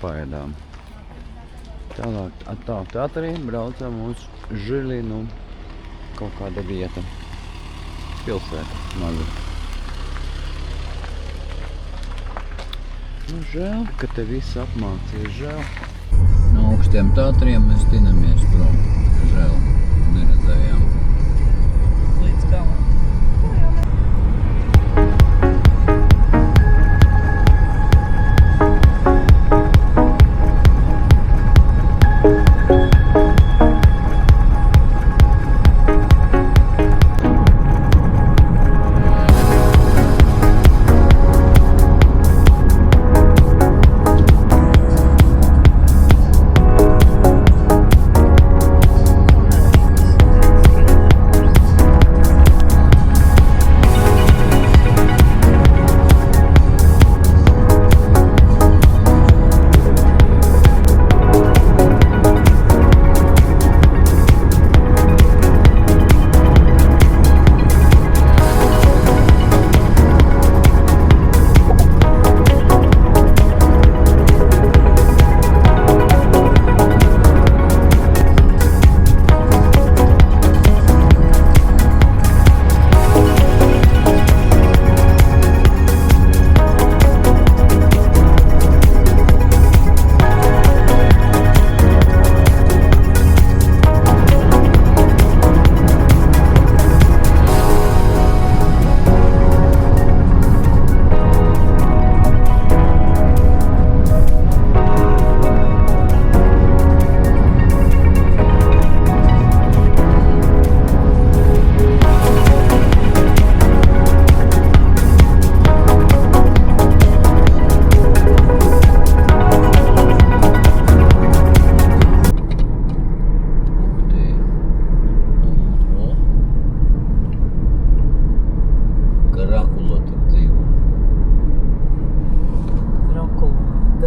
paēdām. Tālāk attāl teatrī braucam uz Žilinu, kaut kāda vieta. Pilsēta maza. Nu, žēl, ka te viss apmācies, žēl. No augstiem teatriem mēs tinamies prom. Žēl, neredzējām. Līdz galam.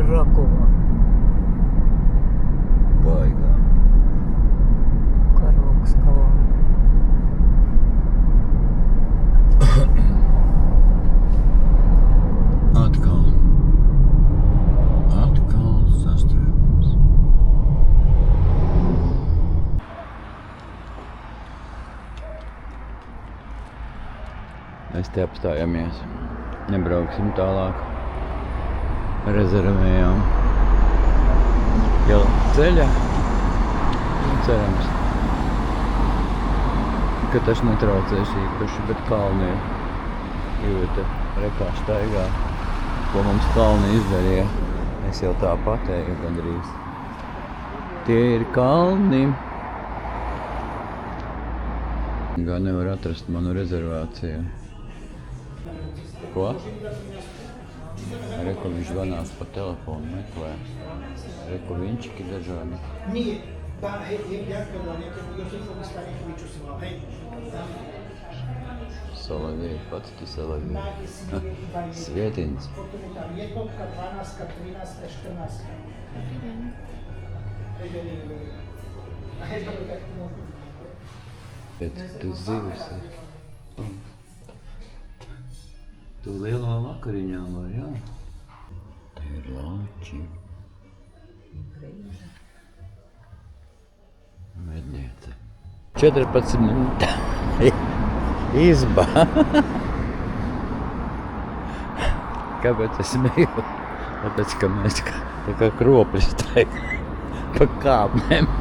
Drakula. Baigā. Karogs kalā. Atkal sastrēgums. Mēs te apstājamies. Nebrauksim tālāk. Rezervējām jau ceļa. Cerams, ka tas netraucēs īpaši, bet kalni ir jūta rekā staigā, ko mums kalni izdarīja. Es jau tā patēju gandrīz. Tie ir kalni. Gan nevar atrast manu rezervāciju. Ko? Reku viņš zvanās pa telefonu, meklē. Reku viņčiki dažādi. Solavie, pats ti Solavie. Svietiņas. Bet tu zivis ir. Tu lielā vakariņā var, jā? Te ir lāči. Medniece. 14 izba. Kāpēc es mīlu? Tāpēc, ka mēs tā kā kropļi staigā pa kāpnēm.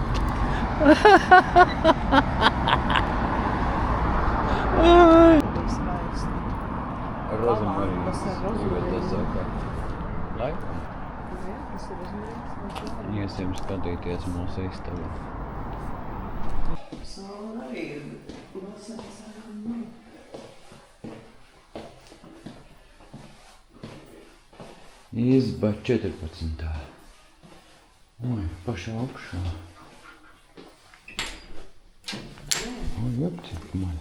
Rozmarīns, jo tas saka. Laikam. Iesim skatīties mūsu istabu. Izba 14. Oi, pašā augšā. Oi, jopcik man.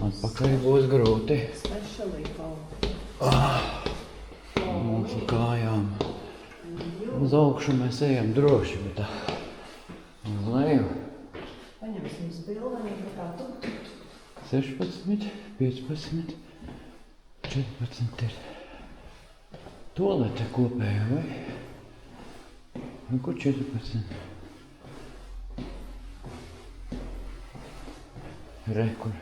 Atpakaļ būs grūti. Mūsu kājām. Uz augšu mēs ejam droši, bet uz leju. Paņemsim uz bildi, kā tu. 16, 15, 14 ir. Tualete kopēja, vai? Nu, kur 14? Re, kur?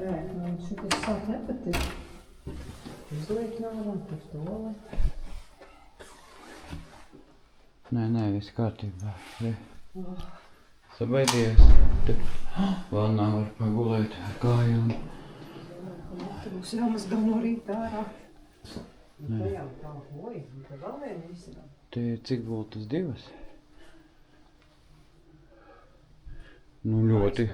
Man šitas sāk nepatikt. Izliek nārā par tualeti. Nē, viss kārtībā. Re. Sabaidījies. Tur vannā var pagulēt ar kājām. Tur būs jāmazgā no rīta ārā. Tā jau tā, oi, tā vēl viena izsaka. Te ir cik gultas 2? Nu, ļoti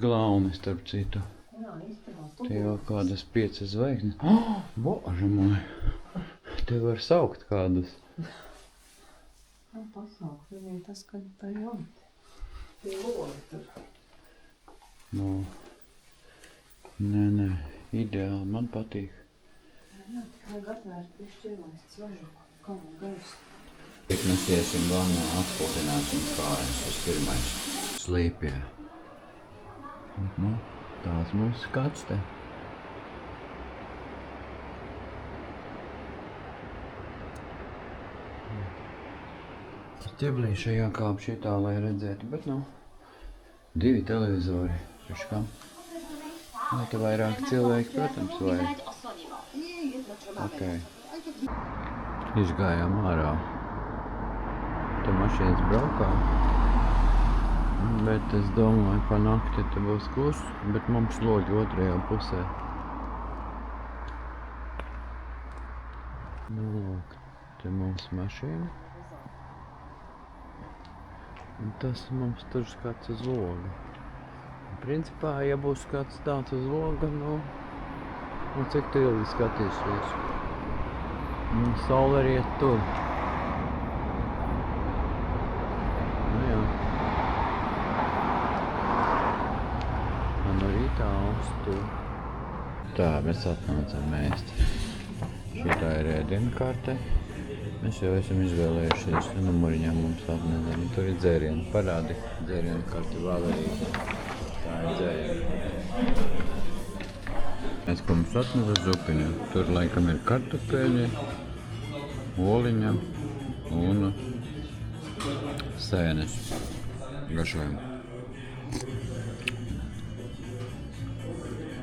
glauni, starp citu. Jā, īstenībā tu Te jau kādas 5 zvaigznes. Bože moj! Te var saukt kādus. Nu, pasaukt, viņiem tas, ka tā jau tie lodi tur. Nu, nē, ideāli, man patīk. Jā, tikai atvērt piešķirlais svažu, kā man gaistu. Tik mēs iesim vannā, atpūtināsim kājas vispirmais. Slīpjā. Nu, tāds mūsu skats te. Ķeblīši jākāp šitā, lai redzētu, bet nu, 2 televizori, priekš kam. Vai te vairāk cilvēki, protams, vajag. Ok. Izgājām ārā. Te mašīnas braukā. Bet es domāju, pa nakti te būs kluss, bet mums logi otrajā pusē. Nu, lūk, te mums mašīna. Un tas mums tur skats uz logu. Principā, ja būs skats tāds uz loga, nu cik tu ilgi skatīsies? Nu, saule arī iet tur. Nu jā. No rītā uz tur. Tā, mēs atnācām ēst. Šitā ir ēdienkarte. Mēs jau esam izvēlējušies numuriņām mums atnezinu. Tur ir dzērieni. Parādi dzērienu karti Valerija. Tā ir dzērieni. Mēs, ko mums atneza zupiņu. Tur laikam ir kartupeļi, oliņa un sēnes. Garšojumi.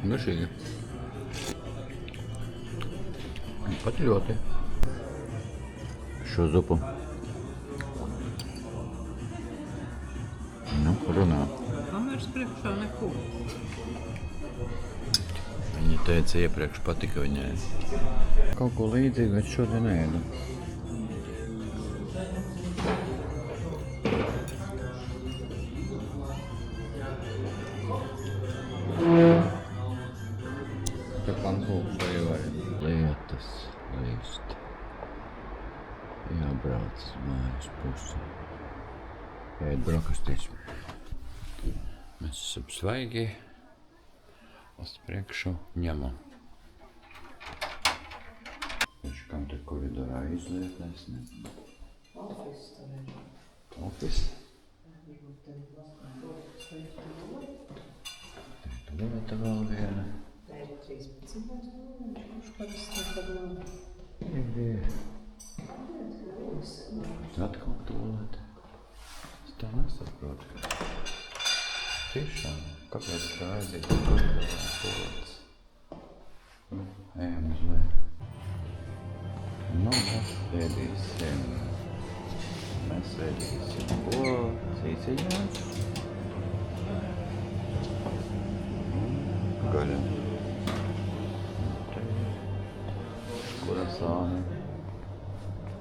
Garšīgi. Pat ļoti. Šo zupu. Nu, runā. Kameras priekšā neko. Viņa teica iepriekš patika viņai. Kaut ko līdzīgu, bet šodien ēdu. Te pankūks arī var lietas līst. Jābrauc uz mājas pusi. Ēd brokastis. Mēs esam svaigi. Uz priekšu ņemam. Viņš kam te koridorā izliet, es nezinu. Office tur ir. Office? Varbūt tev ir Tualete vēl viena. Tā ir 13. Kurš parasti nekad nav. Ir. Atkal tualete. Es tā nesaprotu. Tiešām, kāpēc tā aiziet uz koridorā tualetes? Ejam uz leju. Nu, mēs ēdīsim. Mēs ēdīsim ko? Cīciņās. Gaļa. Kurasāni.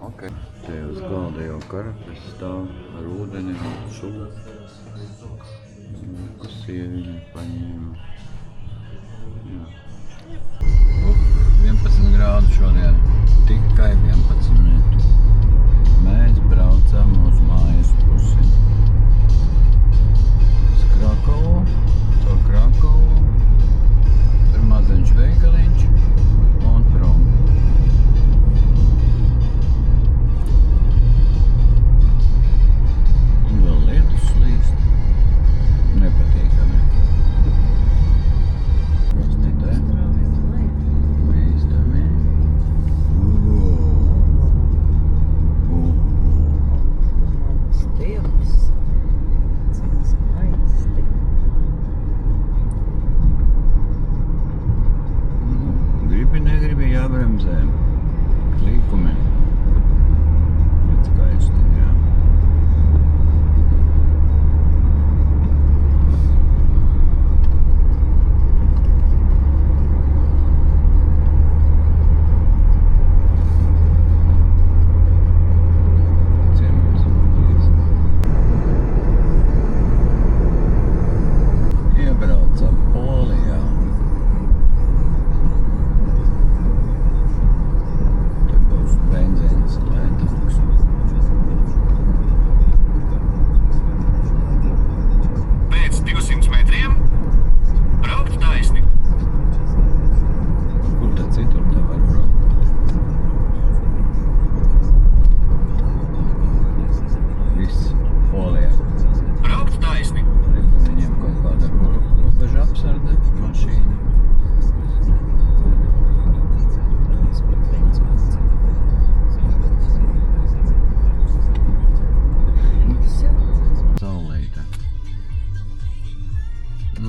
Ok. Te uz galda jau karapes stāv ar ūdeni un šuvu. Ko sieviņa paņēma. Jā. 11 grādu šodien. Tikai 11 metru. Mēs braucam uz mājas pusi. Uz Krakovu. Caur Krakovu. Tur maziņš veikaliņš. Un prom. Un vēl lietus slīst. Nepatīkami.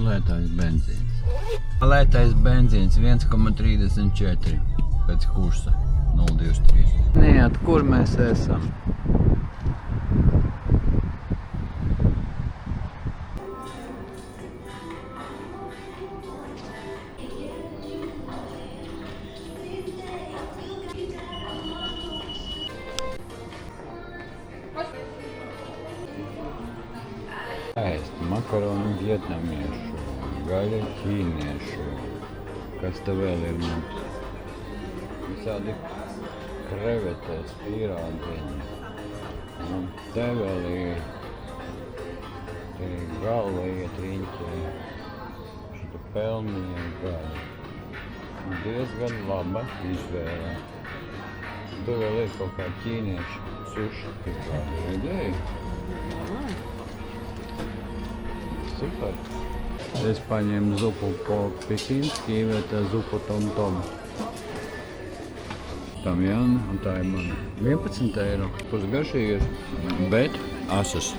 lētais benzīns. Lētais benzīns 1,34 pēc kursa 0,23. Nē, kur mēs esam? Ēst makaronu vietnamiešu, gaļa ķīniešu, kas te vēl ir mums? Visādi krevetes, pīrādziņi, un te vēl ir galvējie triņķi, šita pelnīja gaļa. Diezgan laba izvēle. Tur vēl ir kaut kā ķīniešu suši, tik kādi redzēji. Super. Es paņēmu zupu po pekinski, vietā zupu tom-tom. Tam Jāna, un tā ir mana. 11 eiro. Pusgaršīgi ir, bet asas.